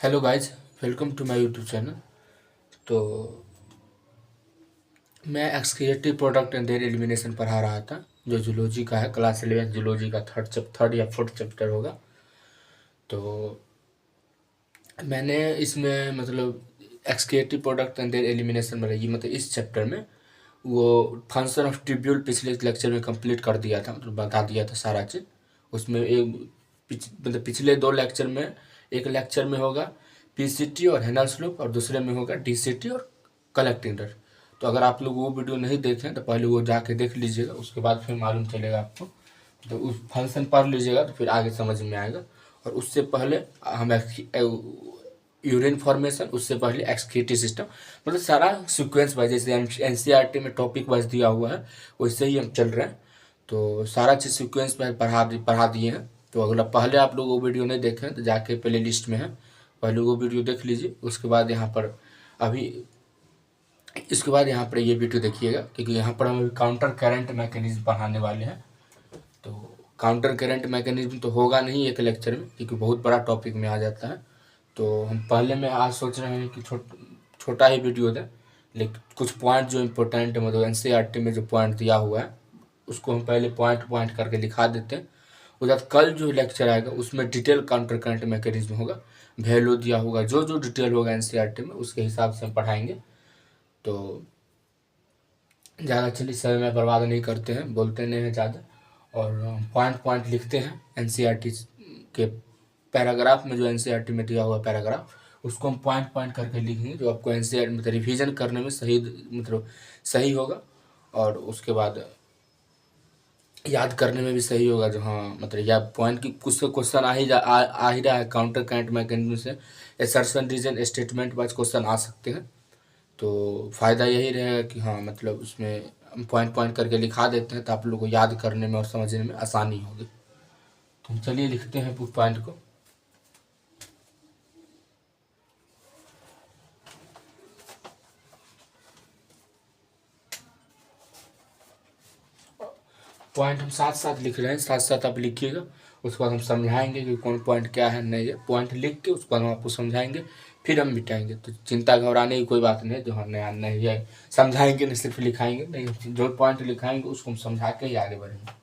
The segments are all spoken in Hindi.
Hello guys, welcome to my YouTube channel. तो मैं excretory product and their elimination पढ़ा रहा था, जो जूलॉजी का है। क्लास 11 जूलॉजी का थर्ड या फोर्थ चैप्टर होगा। तो मैंने इसमें मतलब excretory product and their elimination मतलब इस चैप्टर में वो फंक्शन ऑफ ट्रिब्यूल पिछले लेक्चर में कंप्लीट कर दिया था, मतलब बता दिया था सारा चीज़। उसमें मतलब पिछले दो लेक्चर में, एक लेक्चर में होगा पीसीटी और हेनल्स लूप, और दूसरे में होगा डीसीटी और कलेक्टिंग डर। तो अगर आप लोग वो वीडियो नहीं देखें तो पहले वो जाके देख लीजिएगा, उसके बाद फिर मालूम चलेगा आपको। तो उस फंक्शन पढ़ लीजिएगा तो फिर आगे समझ में आएगा। और उससे पहले हम यूरिन फॉर्मेशन, उससे पहले एक्सक्रीटरी सिस्टम, मतलब सारा सीक्वेंस वाइज, जैसे एनसीईआरटी में टॉपिक वाइज दिया हुआ है वैसे ही हम चल रहे हैं। तो सारा चीज़ सीक्वेंस में पढ़ा दिए हैं। तो अगला पहले आप लोग वो वीडियो नहीं देखें तो जाके प्ले लिस्ट में है, पहले वो वीडियो देख लीजिए। उसके बाद यहाँ पर अभी इसके बाद यहाँ पर ये वीडियो देखिएगा, क्योंकि यहाँ पर हम अभी काउंटर करंट मैकेनिज्म पढ़ाने वाले हैं। तो काउंटर करंट मैकेनिज्म तो होगा नहीं एक लेक्चर में, क्योंकि बहुत बड़ा टॉपिक में आ जाता है। तो हम पहले में आज सोच रहे हैं कि छोटा ही वीडियो दें, लेकिन कुछ पॉइंट जो इम्पोर्टेंट है, मतलब एनसीईआरटी में जो पॉइंट दिया हुआ है उसको हम पहले पॉइंट पॉइंट करके दिखा देते हैं। उसके बाद कल जो लेक्चर आएगा उसमें डिटेल काउंटर करंट मैकेनिज्म होगा, वैल्यू दिया होगा, जो जो डिटेल होगा एनसीईआरटी में उसके हिसाब से हम पढ़ाएंगे। तो ज़्यादा चलिए समय में बर्बाद नहीं करते हैं, बोलते नहीं हैं ज़्यादा, और पॉइंट पॉइंट लिखते हैं। एनसीईआरटी के पैराग्राफ में, जो एनसीईआरटी में दिया हुआ पैराग्राफ, उसको हम पॉइंट पॉइंट करके लिखेंगे, जो आपको एनसीईआरटी मतलब रिवीजन करने में सही, मतलब सही होगा। और उसके बाद याद करने में भी सही होगा, जो हाँ मतलब या पॉइंट की कुछ से क्वेश्चन आ ही रहा है काउंटर करंट मैकेनिज्म से। Assertion reason statement wise question आ सकते हैं। तो फ़ायदा यही रहेगा कि हाँ मतलब उसमें हम पॉइंट पॉइंट करके लिखा देते हैं, तो आप लोगों को याद करने में और समझने में आसानी होगी। तो चलिए लिखते हैं उस पॉइंट को। पॉइंट हम साथ साथ लिख रहे हैं, साथ साथ आप लिखिएगा। उसके बाद हम समझाएंगे कि कौन पॉइंट क्या है नहीं है। पॉइंट लिख के उसके बाद हम आपको समझाएंगे, फिर हम मिटाएंगे। तो चिंता घबराने की कोई बात नहीं है, जो हमने आना नहीं है समझाएंगे, नहीं सिर्फ लिखाएंगे नहीं, जो पॉइंट लिखाएंगे उसको हम समझा के ही आगे बढ़ेंगे।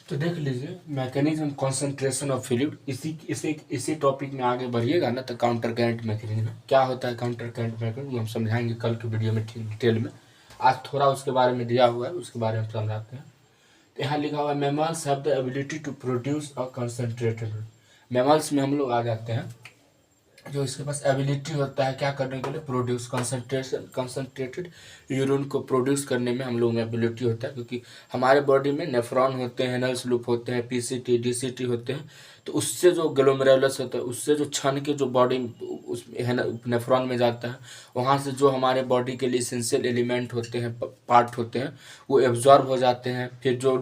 तो देख लीजिए मैकेनिज्म कंसंट्रेशन ऑफ फ्लूइड, इसी टॉपिक में आगे बढ़िएगा ना तो काउंटर करंट मैकेनिज्म क्या होता है, काउंटर करंट मैकेनिज्म हम समझाएंगे कल के वीडियो में ठीक डिटेल में। आज थोड़ा उसके बारे में दिया हुआ है, उसके बारे में समझाते हैं। तो यहाँ लिखा हुआ है mammals have the ability to produce a concentrated. Mammals में हम लोग आ जाते हैं, जो इसके पास एबिलिटी होता है क्या करने के लिए, प्रोड्यूस कंसंट्रेटेड यूरिन को प्रोड्यूस करने में हम लोग में एबिलिटी होता है, क्योंकि हमारे बॉडी में नेफ्रॉन होते हैं, हेनल्स लूप होते हैं, पीसीटी डीसीटी होते हैं। तो उससे जो ग्लोमेरुलस होता है, उससे जो छन के जो बॉडी उस नेफ्रॉन में जाता है, वहाँ से जो हमारे बॉडी के लिए इसेंशियल एलिमेंट होते हैं, पार्ट होते हैं, वो एब्जॉर्ब हो जाते हैं। फिर जो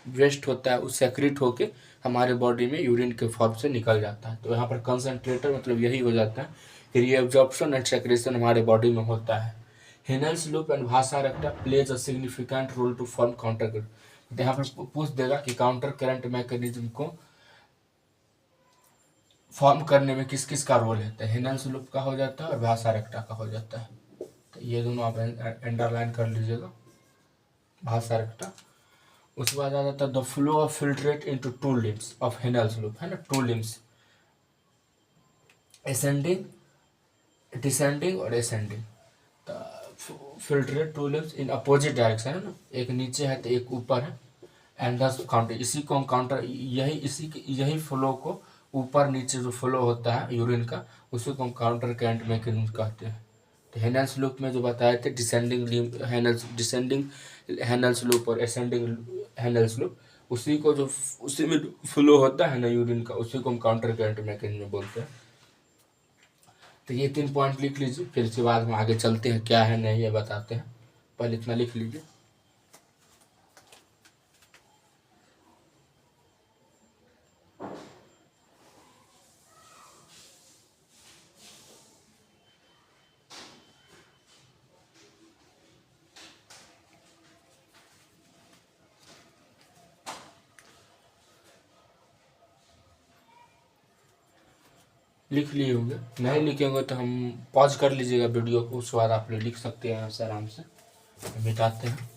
वेस्ट होता है वो सेक्रेट होके हमारे बॉडी में यूरिन के फॉर्म से निकल जाता है। तो यहाँ पर कंसंट्रेटर मतलब यही हो जाता है कि रीअब्जॉर्प्शन एंड सेक्रेशन हमारे बॉडी में होता है। Henle's loop and vasa recta plays a significant role to form counter current. तो यहाँ पर पूछ देगा कि काउंटर करंट मैकेनिज्म को फॉर्म करने में किस किस का रोल है, तो हेनल्स लूप का हो जाता है और भासा रेक्टा का हो जाता है। तो ये दोनों आप अंडरलाइन कर लीजिएगा, भासा रेक्टा। उसके बाद आ जाता है the flow of filtrate into two limbs of Henle's loop, है ना, टू लिम्स, असेंडिंग डिसेंडिंग और ascending. Filtrate two limbs in opposite direction, है ना, एक नीचे है तो एक ऊपर है। एंड दस काउंटर, इसी को हम काउंटर, यही फ्लो को ऊपर नीचे जो फ्लो होता है यूरिन का, उसी को हम काउंटर करंट मैकेनिज्म कहते हैं। तो हेनल्स लूप में जो बताए थे डिसेंडिंग हेनल्स लूप और असेंडिंग हेनल्स लूप, उसी में फ्लो होता है ना यूरिन का, उसी को हम काउंटर करंट मैकेनिज्म बोलते हैं। तो ये 3 पॉइंट लिख लीजिए, फिर इसके बाद हम आगे चलते हैं क्या है नहीं है बताते हैं। पहले इतना लिख लीजिए। लिख लिए होंगे, नहीं लिखेंगे तो हम पॉज कर लीजिएगा वीडियो को, उसके बाद आप लोग लिख सकते हैं यहाँ से आराम से। मिटाते हैं।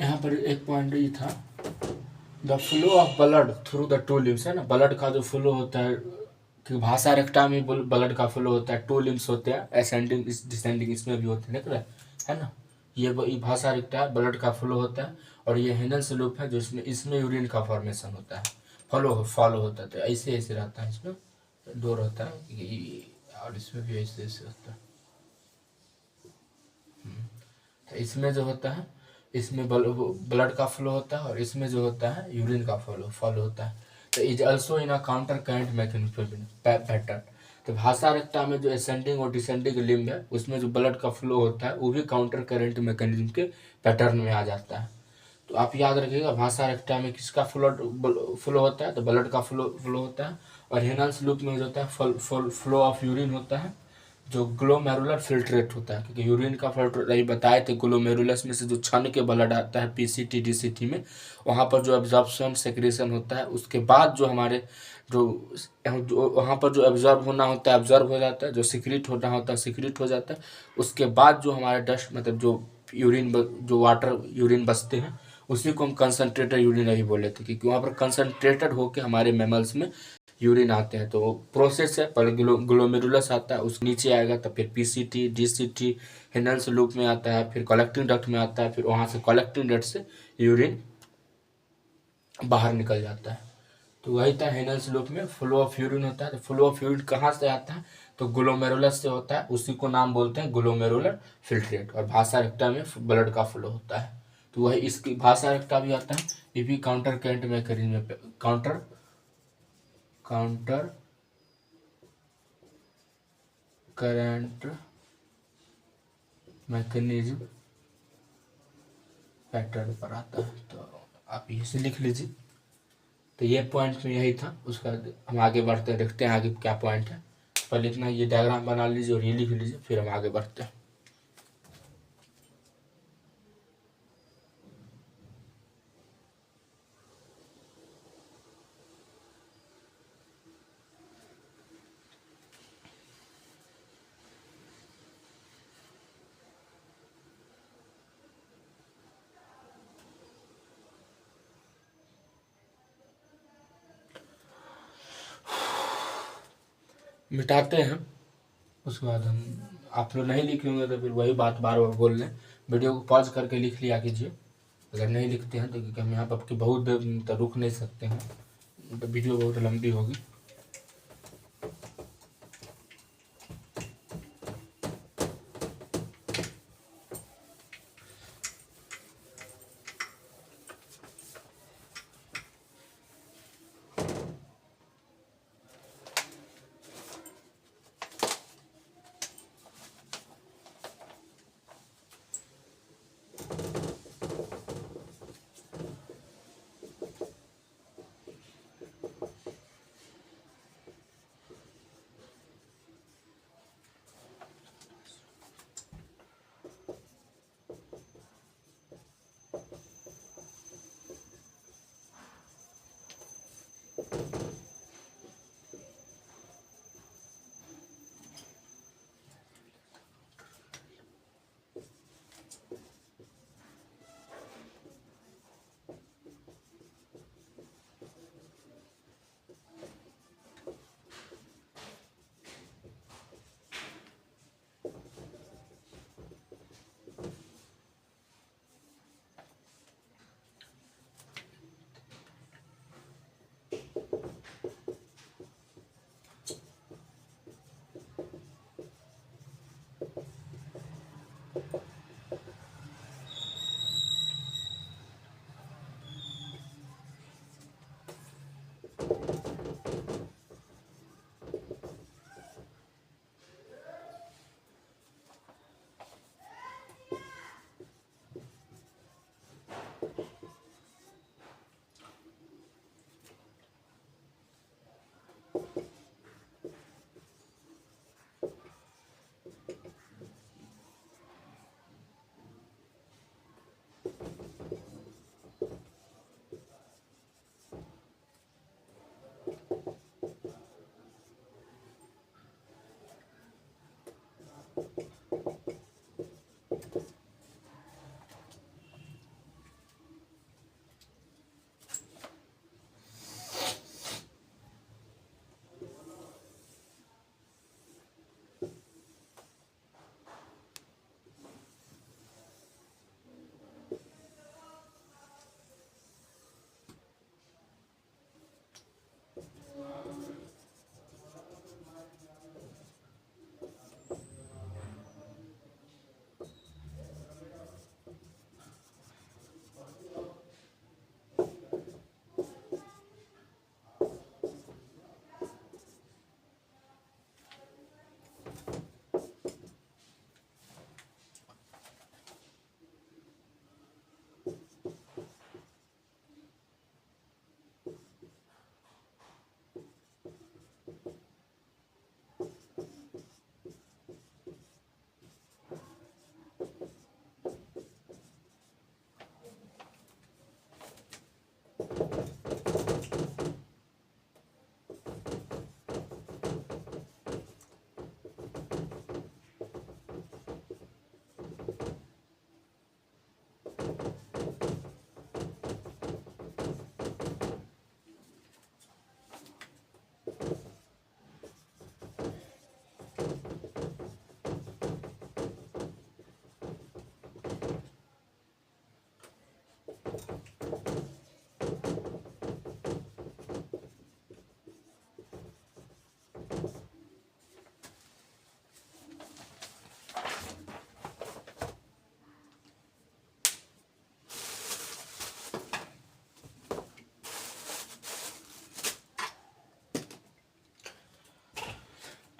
यहाँ पर एक पॉइंट ये था, the flow of blood through the two limbs है ना, ब्लड का जो फ्लो होता है कि भाषा रेक्टा में ब्लड का फ्लो होता है, टू लिम्स होते हैं, असेंडिंग डिसेंडिंग इसमें भी होते हैं, देख रहे है ना। ये भाषा रेक्टा ब्लड का फ्लो होता है, और ये हेनल्स लूप है जो इसमें यूरिन का फॉर्मेशन होता है, फॉलो होता है। तो ऐसे ऐसे रहता है, इसमें दो रहता है, और इसमें भी ऐसे ऐसे होता है। तो इसमें जो होता है, इसमें ब्लड का फ्लो होता है, और इसमें जो होता है यूरिन का फॉलो होता है। तो is also in a counter current mechanism pattern. तो भाषा रेक्टा में जो असेंडिंग और डिसेंडिंग लिम्ब है, उसमें जो ब्लड का फ्लो होता है वो भी काउंटर करंट मैकेनिज्म के पैटर्न में आ जाता है। तो आप याद रखिएगा, भाषा रेक्टा में किसका फ्लो होता है, तो ब्लड का फ्लो होता है, और हेनल्स लूप में जो होता है फ्लो ऑफ यूरिन होता है, जो ग्लोमेरुलर फिल्ट्रेट होता है, क्योंकि यूरिन का फिल्टर यही बताए थे, ग्लोमेरुलस में से जो छन के ब्लड आता है पीसीटी डीसीटी में, वहाँ पर जो एब्जॉर्प्शन सेक्रेशन होता है, उसके बाद जो हमारे जो वहाँ पर जो एब्जॉर्ब होना होता है एब्जॉर्ब हो जाता है, जो सिक्रीट होना होता है सिक्रीट हो जाता है। उसके बाद जो हमारे डस्ट मतलब जो यूरिन जो वाटर यूरिन बचते हैं, उसी को हम कंसनट्रेटेड यूरिन नहीं बोले थे, क्योंकि वहाँ पर कंसनट्रेटेड होकर हमारे मैमल्स में यूरिन आते हैं। तो प्रोसेस है, पहले ग्लोमेरुलस आता है, उस नीचे आएगा, तो फिर पीसीटी डीसीटी हेनल्स लूप में आता है, फिर कलेक्टिंग डक्ट में आता है, फिर वहाँ से कलेक्टिंग डक्ट से यूरिन बाहर निकल जाता है। तो वही था, हेनल्स लूप में फ्लो ऑफ यूरिन होता है। तो फ्लो ऑफ यूरिन कहाँ से आता है, तो ग्लोमेरुलस से होता है, उसी को नाम बोलते हैं ग्लोमेरुलर फिल्ट्रेट। और भाषा रेक्टा में ब्लड का फ्लो होता है। तो वही इसकी भाषा रेक्टा भी आता है, ये भी counter current mechanism counter current mechanism pattern पर आता है। तो आप इसे लिख लीजिए। तो ये पॉइंट में यही था, उसका हम आगे बढ़ते हैं, देखते हैं आगे क्या पॉइंट है। पहले इतना ये डायग्राम बना लीजिए और ये लिख लीजिए, फिर हम आगे बढ़ते हैं। मिटाते हैं, उसके बाद हम, आप लोग नहीं लिखेंगे तो फिर वही बात बार बार बोल लें। वीडियो को पॉज करके लिख लिया कीजिए, अगर नहीं लिखते हैं तो, क्योंकि हम यहाँ पर आपकी बहुत देर तक रुक नहीं सकते हैं, तो वीडियो बहुत लंबी होगी।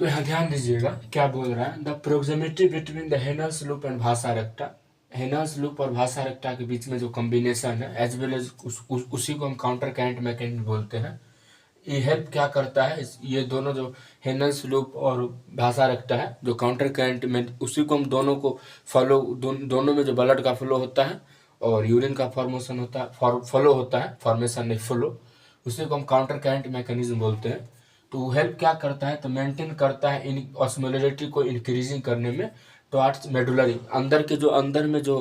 तो यहाँ ध्यान दीजिएगा क्या बोल रहा है, the proximity between the Henle's loop and vasa recta. हेनल्स loop और भाषा रेक्टा के बीच में जो कॉम्बिनेशन है एज वेल एज उसी को हम काउंटर कैरेंट मैकेनिज्म बोलते हैं। ये हेल्प क्या करता है, ये दोनों जो हेनल्स लूप और भाषा रेक्टा है जो काउंटर करंट में, उसी को हम दोनों को फॉलो, दोनों में जो ब्लड का फ्लो होता है और यूरिन का फॉर्मेशन होता है, फ्लो होता है, फॉर्मेशन नहीं फ्लो, उसी को हम काउंटर करंट मैकेनिज्म बोलते हैं। तो वो हेल्प क्या करता है, तो मेंटेन करता है इन ऑस्मोलरिटी को इंक्रीजिंग करने में टुवर्ड्स मेडुलरी, अंदर में जो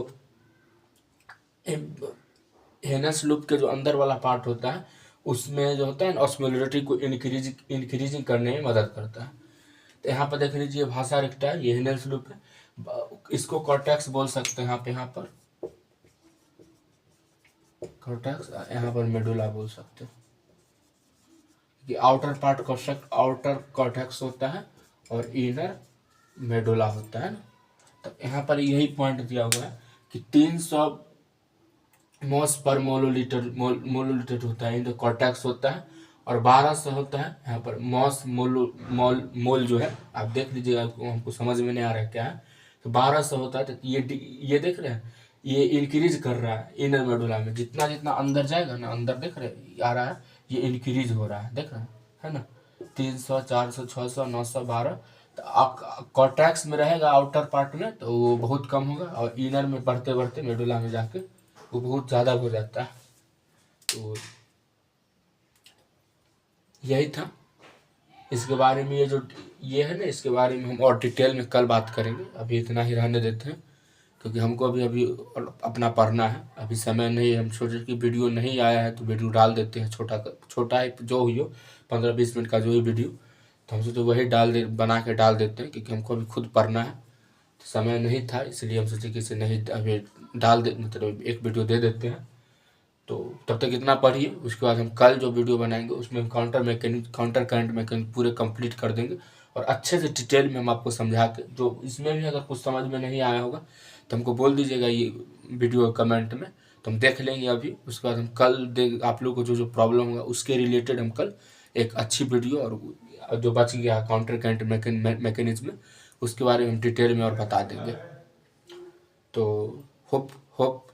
हेनस लूप के जो अंदर वाला पार्ट होता है उसमें जो होता है ऑस्मोलरिटी को इंक्रीजिंग करने में मदद करता है। तो यहाँ पर देख लीजिए भाषा रेक्टा है, ये हेनस लूप है, इसको कॉर्टेक्स बोल सकते हैं यहाँ पर कॉर्टेक्स, यहाँ पर मेडुला बोल सकते हैं कि आउटर कॉर्टेक्स होता है और इनर मेडुला होता है ना। तो यहाँ पर यही पॉइंट दिया हुआ है कि 300 मॉस पर मोलोलीटर होता है, इनर कॉर्टेक्स होता है, और 1200 होता है यहाँ पर मॉस मोल जो है, आप देख लीजिएगा, हमको समझ में नहीं आ रहा है क्या है। तो 1200 होता है, तो ये देख रहे हैं, ये इंक्रीज कर रहा है इनर मेडुला में, जितना जितना अंदर जाएगा ना, अंदर देख रहे आ रहा है, ये इंक्रीज हो रहा है, देख रहे हैं, है ना। 300, 400, 600, 900, 12, तो आप कॉर्टेक्स में रहेगा आउटर पार्ट में तो वो बहुत कम होगा, और इनर में बढ़ते बढ़ते मेडुला में जाके वो बहुत ज़्यादा हो जाता है। तो यही था इसके बारे में, ये है ना, इसके बारे में हम और डिटेल में कल बात करेंगे, अभी इतना ही रहने देते हैं क्योंकि हमको अभी अपना पढ़ना है, अभी समय नहीं है। हम सोचे कि वीडियो नहीं आया है तो वीडियो डाल देते हैं, छोटा ही जो हुई हो, 15-20 मिनट का जो ही वीडियो, तो हमसे तो वही बना के डाल देते हैं क्योंकि हमको अभी खुद पढ़ना है, तो समय नहीं था, इसलिए हम सोचे कि इसे नहीं अभी मतलब एक वीडियो दे देते हैं। तो तब तक इतना पढ़िए, उसके बाद हम कल जो वीडियो बनाएंगे उसमें हम काउंटर करंट मैकेनिक पूरे कंप्लीट कर देंगे, और अच्छे से डिटेल में हम आपको समझा के, जो इसमें भी अगर कुछ समझ में नहीं आया होगा तो हमको बोल दीजिएगा ये वीडियो कमेंट में, तो हम देख लेंगे अभी। उसके बाद हम कल आप लोग को जो प्रॉब्लम होगा उसके रिलेटेड हम कल एक अच्छी वीडियो, और जो बच गया काउंटर करंट मैकेनिज्म उसके बारे में हम डिटेल में और बता देंगे। तो होप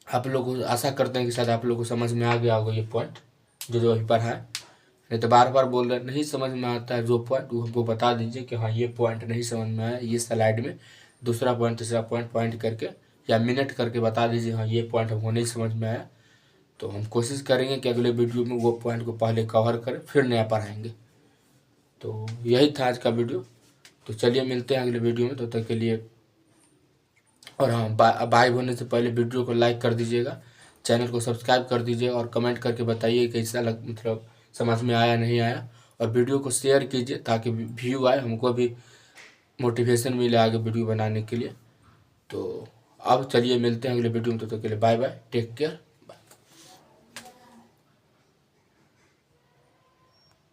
आप लोग को, आशा करते हैं कि शायद आप लोग को समझ में आ गया होगा ये पॉइंट जो अभी पढ़ा है। नहीं तो बार बार बोल रहे नहीं समझ में आता है जो पॉइंट, वो हमको बता दीजिए कि हाँ ये पॉइंट नहीं समझ में आया, ये स्लाइड में दूसरा पॉइंट तीसरा पॉइंट करके या मिनट करके बता दीजिए हाँ ये पॉइंट हमको नहीं समझ में आया। तो हम कोशिश करेंगे कि अगले वीडियो में वो पॉइंट को पहले कवर करें फिर नया पढ़ाएंगे। तो यही था आज का वीडियो, तो चलिए मिलते हैं अगले वीडियो में, तो तक के लिए। और हाँ, बाय होने से पहले वीडियो को लाइक कर दीजिएगा, चैनल को सब्सक्राइब कर दीजिए, और कमेंट करके बताइए कैसा मतलब समझ में आया नहीं आया, और वीडियो को शेयर कीजिए ताकि व्यू आए, हमको भी मोटिवेशन मिले आगे वीडियो बनाने के लिए। तो अब चलिए मिलते हैं अगले वीडियो में, तो तक के लिए बाय बाय, टेक केयर।